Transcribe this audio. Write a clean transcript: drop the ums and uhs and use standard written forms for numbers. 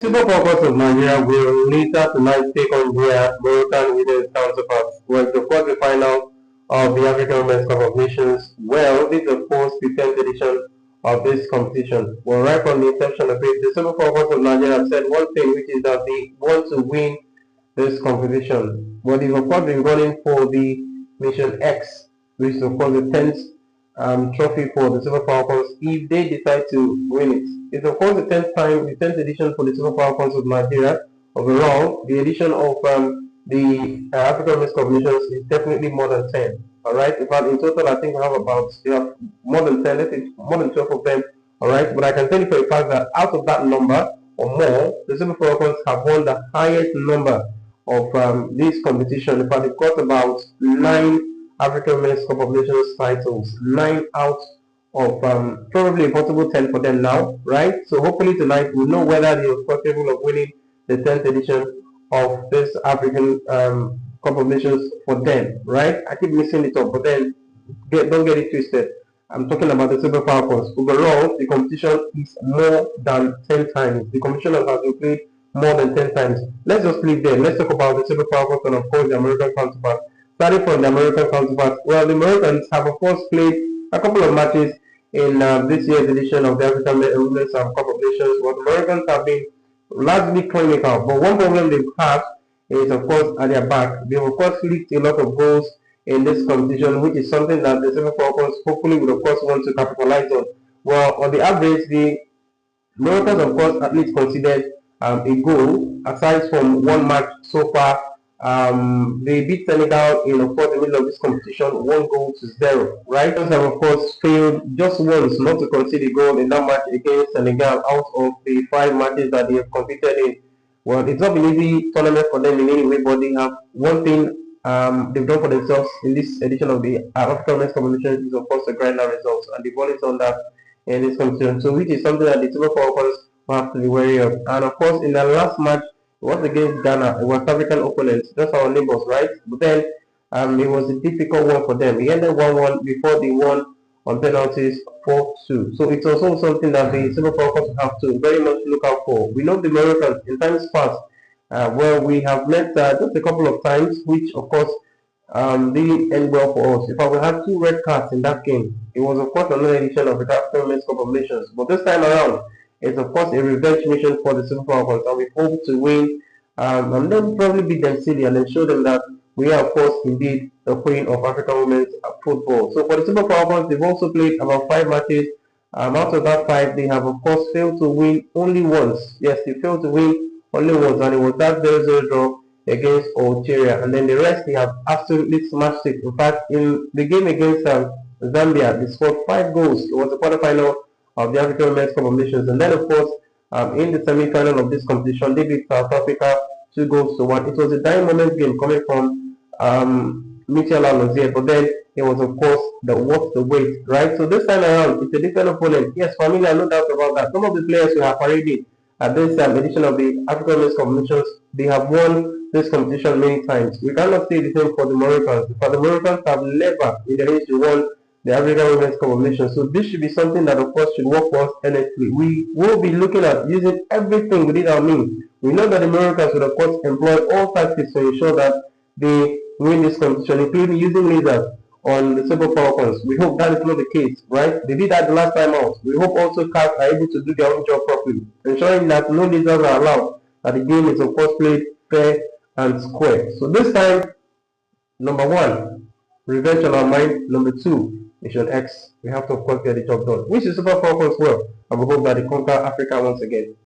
Super Falcons of Nigeria will later tonight take on their Moroccan Women's counterparts. Well, of course, the final of the African Women's Cup of Nations. Well, this is of course the 10th edition of this competition. Well, right from the inception of it, the Super Falcons of Nigeria have said one thing, which is that they want to win this competition. Well, they've of course been running for the Mission X, which is of course the 10th trophy for the Super Falcons if they decide to win it. It's of course the 10th time, the 10th edition for the Super Falcons of Nigeria. Overall, the edition of the African Women's Cup of Nations is definitely more than 10. Alright, in fact, in total, I think we have more than 10, let's say more than 12 of them. Alright, but I can tell you for a fact that out of that number or more, the Super Falcons have won the highest number of this competition. In fact, they've got about 9 African Women's Cup of Nations titles, 9 out of probably a possible 10 for them now, right? So hopefully tonight we'll know whether they are capable of winning the 10th edition of this African Cup of Nations for them, right? I keep missing it up, but then don't get it twisted. I'm talking about the Super Falcons. Overall, the competition is more than 10 times. The competition has been played more than 10 times. Let's just leave there. Let's talk about the Super Falcons and, of course, the American counterpart. Starting from the American counterpart, well, the Americans have, of course, played a couple of matches in this year's edition of the African Women's Cup of Nations. Well, the Americans have been largely clinical, but one problem they've had is, of course, at their back. They've, of course, leaked a lot of goals in this competition, which is something that the Super Falcons hopefully would, of course, want to capitalize on. Well, on the average, the Americans, of course, at least considered a goal, aside from one match so far. They beat Senegal in, of course, the middle of this competition, 1-0, right? They have, of course, failed just once not to concede a goal in that match against Senegal out of the 5 matches that they have competed in. Well, it's not been an easy tournament for them in any way, but they have one thing they've done for themselves in this edition of the African Women's Competition is, of course, the grind out results, and they've always done that in this competition. So, which is something that the Super Falcons will have to be wary of. And of course, in the last match, it was against Ghana, a West African opponent, just our neighbors, right? But then it was a difficult one for them. It ended 1-1 before they won on penalties 4-2. So it's also something that the Super Falcons have to very much look out for. We know the Americans in times past, where we have met just a couple of times, which of course didn't end well for us. In fact, we had 2 red cards in that game. It was, of course, another edition of the African Women's Cup of Nations. But this time around, it's, of course, a revenge mission for the Super Falcons, and we hope to win and then probably beat them silly and then show them that we are, of course, indeed the queen of African women's football. So for the Super Falcons, they've also played about 5 matches. Out of that 5, they have, of course, failed to win only once. Yes, they failed to win only once, and it was that 0-0 draw against Algeria. And then the rest, they have absolutely smashed it. In fact, in the game against Zambia, they scored 5 goals. It was the quarterfinal of the African Women's Cup of Nations. And then, of course, in the semi-final of this competition, they beat South Africa 2-1. It was a dying moment game coming from Michel Alozier, but then it was, of course, worth the wait, right? So this time around, it's a different opponent. Yes, familiar, no doubt about that. Some of the players who have paraded at this edition of the African Women's Cup of Nations, they have won this competition many times. We cannot say the same for the Moroccans. For the Moroccans have never in their history won the African Women's Cup of Nations. So this should be something that, of course, should work for us earnestly. We will be looking at using everything within our means. We know that the Americans will, of course, employ all tactics to ensure that they win this competition, including using lasers on the Super Falcons. We hope that is not the case, right? They did that the last time out. We hope also cats are able to do their own job properly, ensuring that no lasers are allowed, that the game is, of course, played fair and square. So this time, number 1, revenge on our mind. Number 2, Mission X. We have to, of course, get the job done. Wish the Super Falcons well, and we hope that they conquer Africa once again.